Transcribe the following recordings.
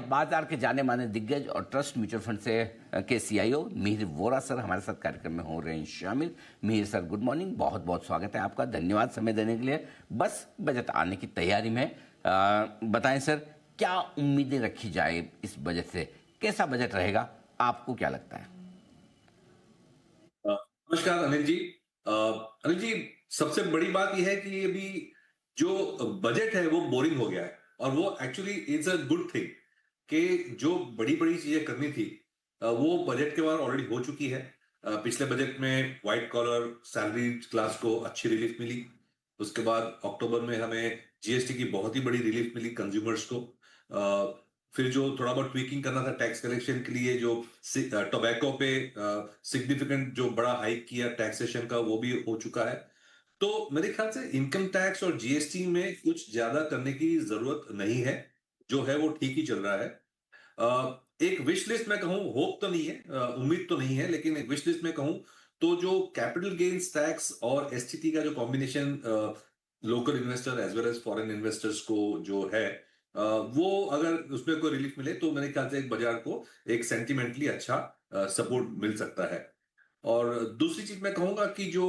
बाजार के जाने माने दिग्गज और ट्रस्ट म्यूचुअल फंड से के सीईओ मिहिर वोरा सर हमारे साथ कार्यक्रम में हो रहे हैं शामिल। मिहिर सर, गुड मॉर्निंग, बहुत बहुत स्वागत है आपका, धन्यवाद समय देने के लिए। बस बजट आने की तैयारी में बताएं सर, क्या उम्मीदें रखी जाए इस बजट से, कैसा बजट रहेगा, आपको क्या लगता है? नमस्कार अनिल जी। अनिल जी, सबसे बड़ी बात यह है कि अभी जो बजट है वो बोरिंग हो गया है, और वो actually it's a good thing कि जो बड़ी बड़ी चीजें करनी थी वो बजट के बाद ऑलरेडी हो चुकी है। पिछले बजट में व्हाइट कॉलर सैलरी क्लास को अच्छी रिलीफ मिली। उसके बाद अक्टूबर में हमें जीएसटी की बहुत ही बड़ी रिलीफ मिली कंज्यूमर्स को। फिर जो थोड़ा बहुत ट्वीकिंग करना था टैक्स कलेक्शन के लिए, जो टोबैको पे सिग्निफिकेंट जो बड़ा हाइक किया टैक्सेशन का, वो भी हो चुका है। तो मेरे ख्याल से इनकम टैक्स और जीएसटी में कुछ ज्यादा करने की जरूरत नहीं है, जो है वो ठीक ही चल रहा है। एक विश लिस्ट में कहूं, होप तो नहीं है, उम्मीद तो नहीं है, लेकिन एक विश लिस्ट में कहूं तो जो कैपिटल गेन्स टैक्स और एसटीटी का जो combination local investor as well as foreign investors को जो है, वो अगर उसमें कोई रिलीफ मिले तो मेरे ख्याल से एक बाजार को एक सेंटिमेंटली अच्छा सपोर्ट मिल सकता है। और दूसरी चीज मैं कहूंगा कि जो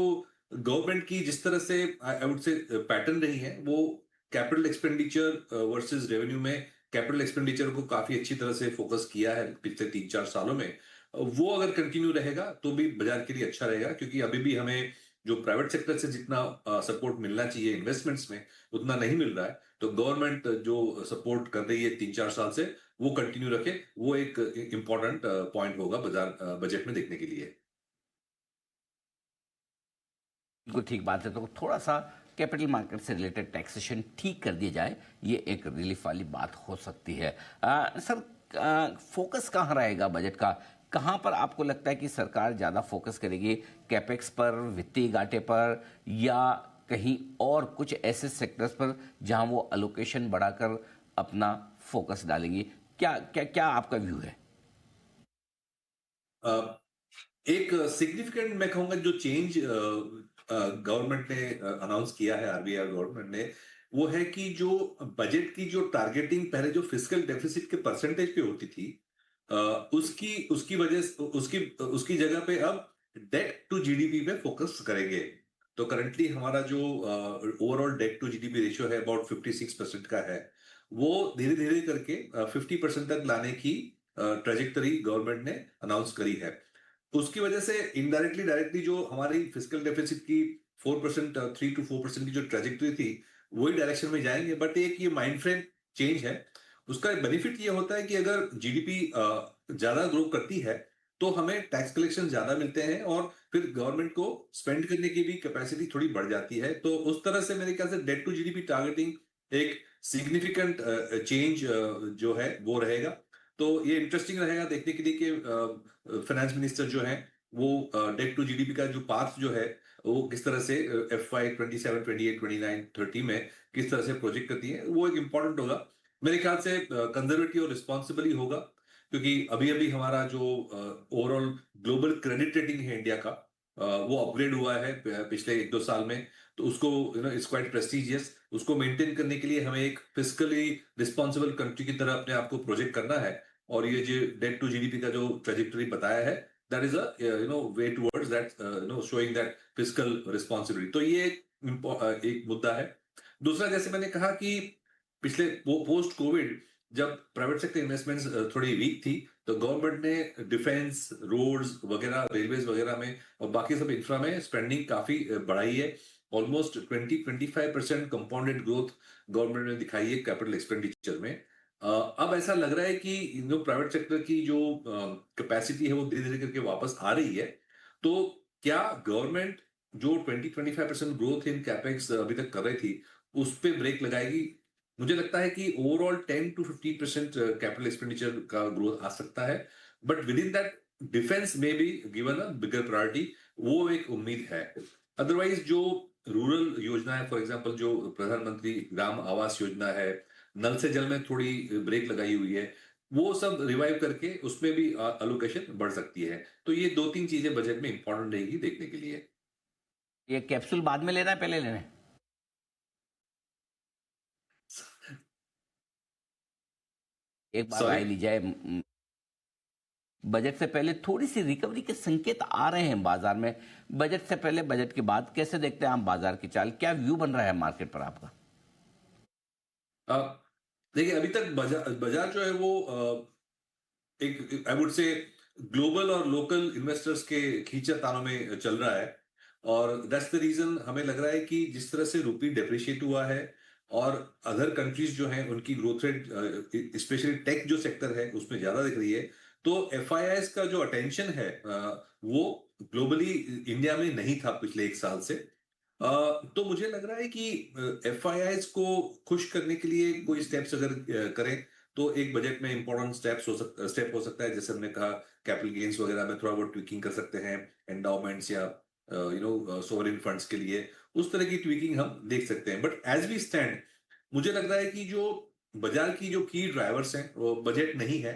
गवर्नमेंट की जिस तरह से आई वुड से पैटर्न रही है, वो कैपिटल एक्सपेंडिचर वर्सेस रेवेन्यू में कैपिटल एक्सपेंडिचर को काफी अच्छी तरह से फोकस किया है पिछले 3-4 सालों में। वो अगर कंटिन्यू रहेगा तो भी बाजार के लिए अच्छा रहेगा, क्योंकि अभी भी हमें जो प्राइवेट सेक्टर से जितना सपोर्ट मिलना चाहिए इन्वेस्टमेंट्स में, उतना नहीं मिल रहा है। तो गवर्नमेंट जो सपोर्ट कर रही है 3-4 साल से, वो कंटिन्यू रखे, वो एक इंपॉर्टेंट पॉइंट होगा बाजार बजट में देखने के लिए। बिल्कुल ठीक बात है। तो थोड़ा सा कैपिटल मार्केट से रिलेटेड टैक्सेशन ठीक कर दिया जाए, ये एक रिलीफ वाली बात हो सकती है। सर, फोकस कहाँ रहेगा बजट का? कहाँ पर आपको लगता है कि सरकार ज़्यादा फोकस करेगी? कैपेक्स पर, वित्तीय घाटे पर, या कहीं और कुछ ऐसे सेक्टर्स पर जहां वो अलोकेशन बढ़ाकर अपना फोकस डालेंगी? क्या क्या क्या आपका व्यू है? एक सिग्निफिकेंट मैं कहूंगा जो चेंज गवर्नमेंट ने अनाउंस किया है, आरबीआई गवर्नमेंट ने, वो है कि जो बजट की जो टारगेटिंग पहले जो फिस्कल डेफिसिट के परसेंटेज पे होती थी, उसकी उसकी वजह से उसकी उसकी जगह पे अब डेट टू जीडीपी पे फोकस करेंगे। तो करंटली हमारा जो overall debt to GDP ratio है अबाउट 56% का है, वो धीरे धीरे करके 50% तक लाने की ट्रेजेक्टरी गवर्नमेंट ने अनाउंस करी है। उसकी वजह से इनडायरेक्टली डायरेक्टली जो हमारी फिजिकल डेफिसिट की 4%, 3 to 4% की जो ट्रेजेक्टरी थी, वही डायरेक्शन में जाएंगे। बट एक ये माइंड फ्रेम चेंज है। उसका बेनिफिट ये होता है कि अगर जीडीपी ज्यादा ग्रो करती है तो हमें टैक्स कलेक्शन ज्यादा मिलते हैं, और फिर गवर्नमेंट को स्पेंड करने की भी कैपेसिटी थोड़ी बढ़ जाती है। तो उस तरह से मेरे ख्याल से डेट टू जीडीपी टारगेटिंग एक सिग्निफिकेंट चेंज जो है वो रहेगा। तो ये इंटरेस्टिंग रहेगा देखने के लिए कि फाइनेंस मिनिस्टर जो है वो डेट टू जीडीपी का जो पाथ जो है वो किस तरह से FY 27, 28, 29, 30 में किस तरह से प्रोजेक्ट करती है, वो एक इंपॉर्टेंट होगा। मेरे ख्याल से कंजर्वेटिव और रिस्पॉन्सिबल ही होगा, क्योंकि अभी अभी हमारा जो ओवरऑल ग्लोबल क्रेडिट रेटिंग है इंडिया का, वो अपग्रेड हुआ है पिछले 1-2 साल में। तो उसको इट्स क्वाइट प्रेस्टिजियस। उसको मेंटेन करने के लिए हमें एक फिजिकली रिस्पॉन्सिबल कंट्री की तरह अपने आप को प्रोजेक्ट करना है। और ये जो डेट टू जीडीपी का जो ट्रेजेक्टरी बताया है, that is a way towards that, showing that physical responsibility. तो ये एक मुद्दा है। दूसरा, जैसे मैंने कहा कि पिछले वो पोस्ट कोविड जब प्राइवेट सेक्टर इन्वेस्टमेंट्स थोड़ी वीक थी, तो गवर्नमेंट ने डिफेंस, रोड्स वगैरह, रेलवेज वगैरह में और बाकी सब इंफ्रा में स्पेंडिंग काफी बढ़ाई है। ऑलमोस्ट 20-25% कंपाउंडेड ग्रोथ गवर्नमेंट ने दिखाई है कैपिटल एक्सपेंडिचर में। अब ऐसा लग रहा है कि जो प्राइवेट सेक्टर की जो कैपेसिटी है वो धीरे धीरे करके वापस आ रही है। तो क्या गवर्नमेंट जो 20-25% ग्रोथ इन कैपेक्स अभी तक कर रही थी, उस पे ब्रेक लगाएगी? मुझे लगता है कि ओवरऑल 10-15% कैपिटल एक्सपेंडिचर का ग्रोथ आ सकता है, but with in that defence में भी गिवन अ बिगर प्रायोरिटी, वो एक उम्मीद है। अदरवाइज जो रूरल योजना है, फॉर एग्जांपल जो प्रधानमंत्री ग्राम आवास योजना है, नल से जल में थोड़ी ब्रेक लगाई हुई है, वो सब रिवाइव करके उसमें भी अलोकेशन बढ़ सकती है। तो ये 2-3 चीजें बजट में इंपॉर्टेंट रहेगी देखने के लिए। ये कैप्सूल बाद में लेना है, पहले लेना है? एक बार सॉरी। राय ली जाए, बजट से पहले थोड़ी सी रिकवरी के संकेत आ रहे हैं बाजार में। बजट से पहले, बजट के बाद कैसे देखते हैं आप बाजार की चाल? क्या व्यू बन रहा है मार्केट पर आपका? अ, देखिए अभी तक बाजार बाजार जो है वो एक आई वुड से ग्लोबल और लोकल इन्वेस्टर्स के खींचातानों में चल रहा है। और दैट्स द रीजन हमें लग रहा है कि जिस तरह से रुपी डेप्रिशिएट हुआ है और अदर कंट्रीज जो हैं उनकी ग्रोथ रेट स्पेशली टेक जो सेक्टर है उसमें ज्यादा दिख रही है। तो एफआईआईज का जो अटेंशन है वो ग्लोबली इंडिया में नहीं था पिछले एक साल से। तो मुझे लग रहा है कि एफआईआईज को खुश करने के लिए कोई स्टेप्स अगर करें तो एक बजट में इंपॉर्टेंट स्टेप हो सकता है, जैसे हमने कहा कैपिटल गेन्स वगैरह में थोड़ा बहुत ट्विकिंग कर सकते हैं, एंडाउमेंट्स या सोवरेन फंड्स के लिए उस तरह की ट्विकिंग हम देख सकते हैं। बट एज वी स्टैंड मुझे लग रहा है कि जो बाजार की जो की ड्राइवर्स हैं वो बजट नहीं है,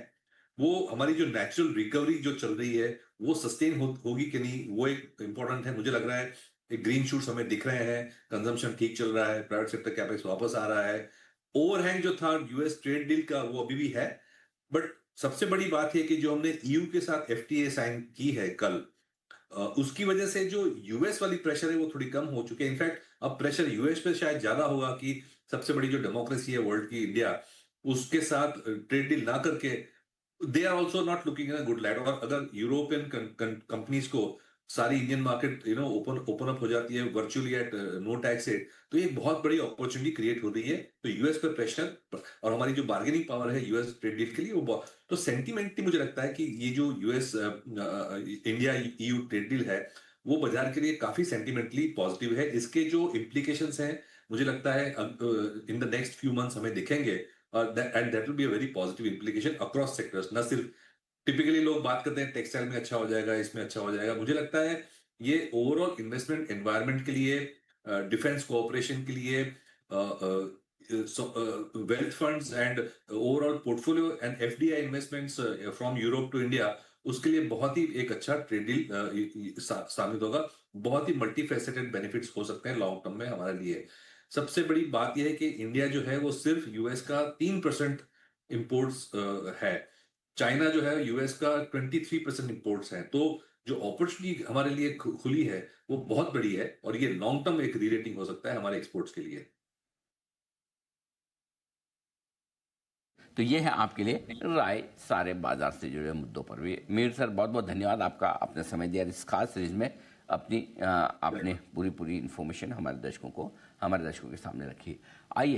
वो हमारी जो नेचुरल रिकवरी जो चल रही है वो सस्टेन होगी कि नहीं वो एक इंपॉर्टेंट है। मुझे लग रहा है एक ग्रीन शूट्स हमें दिख रहे हैं, कंजम्पशन ठीक चल रहा है, प्राइवेट सेक्टर कैपेक्स वापस आ रहा है। ओवरहैंग जो था यूएस ट्रेड डील का वो अभी भी है। बट सबसे बड़ी बात है कि जो हमने ईयू के साथ एफटीए साइन की है कल, उसकी वजह से जो यूएस वाली प्रेशर है वो थोड़ी कम हो चुकी है। इनफैक्ट अब प्रेशर यूएस पे शायद ज्यादा होगा कि सबसे बड़ी जो डेमोक्रेसी है वर्ल्ड की, इंडिया, उसके साथ ट्रेड डील ना करके they are also not looking in a good light. और अगर यूरोपियन कंपनीज को सारी इंडियन मार्केट ओपन अप हो जाती है virtually at no tax rate, तो ये एक बहुत बड़ी अपॉर्चुनिटी क्रिएट हो रही है। तो यूएस पर प्रेशर और हमारी जो बार्गेनिंग पावर है यूएस ट्रेड डील के लिए वो तो सेंटिमेंटली मुझे लगता है कि ये जो US India EU trade deal है वो बाजार के लिए काफी सेंटिमेंटली पॉजिटिव है। इसके जो इम्प्लीकेशंस हैं मुझे लगता है in the next few months हमें दिखेंगे। And that will be a very positive implication across sectors, न सिर्फ टिपिकली लोग बात करते हैं टेक्सटाइल में अच्छा हो जाएगा, इसमें अच्छा हो जाएगा। मुझे लगता है ये ओवरऑल इन्वेस्टमेंट एनवायरनमेंट के लिए, डिफेंस कोऑपरेशन के लिए, wealth funds and overall portfolio and FDI investments from Europe to India, उसके लिए बहुत ही एक अच्छा ट्रेड डील साबित होगा। बहुत ही मल्टी फैसेटेड बेनिफिट्स हो सकते हैं लॉन्ग टर्म में हमारे लिए। सबसे बड़ी बात यह है कि इंडिया जो है वो सिर्फ यूएस का 3% इम्पोर्ट्स है। चाइना जो है यूएस का 23% इम्पोर्ट्स हैं। तो जो अपॉर्चुनिटी हमारे लिए खुली है वो बहुत बड़ी है और ये लॉन्ग टर्म एक रीरेटिंग हो सकता है हमारे एक्सपोर्ट्स के लिए। तो ये है आपके लिए राय सारे बाजार से जुड़े मुद्दों पर भी। मीर सर, बहुत बहुत धन्यवाद आपका, आपने समय दिया इस खास सीरीज में। अपनी आपने पूरी पूरी इन्फॉर्मेशन हमारे दर्शकों के सामने रखी। आइए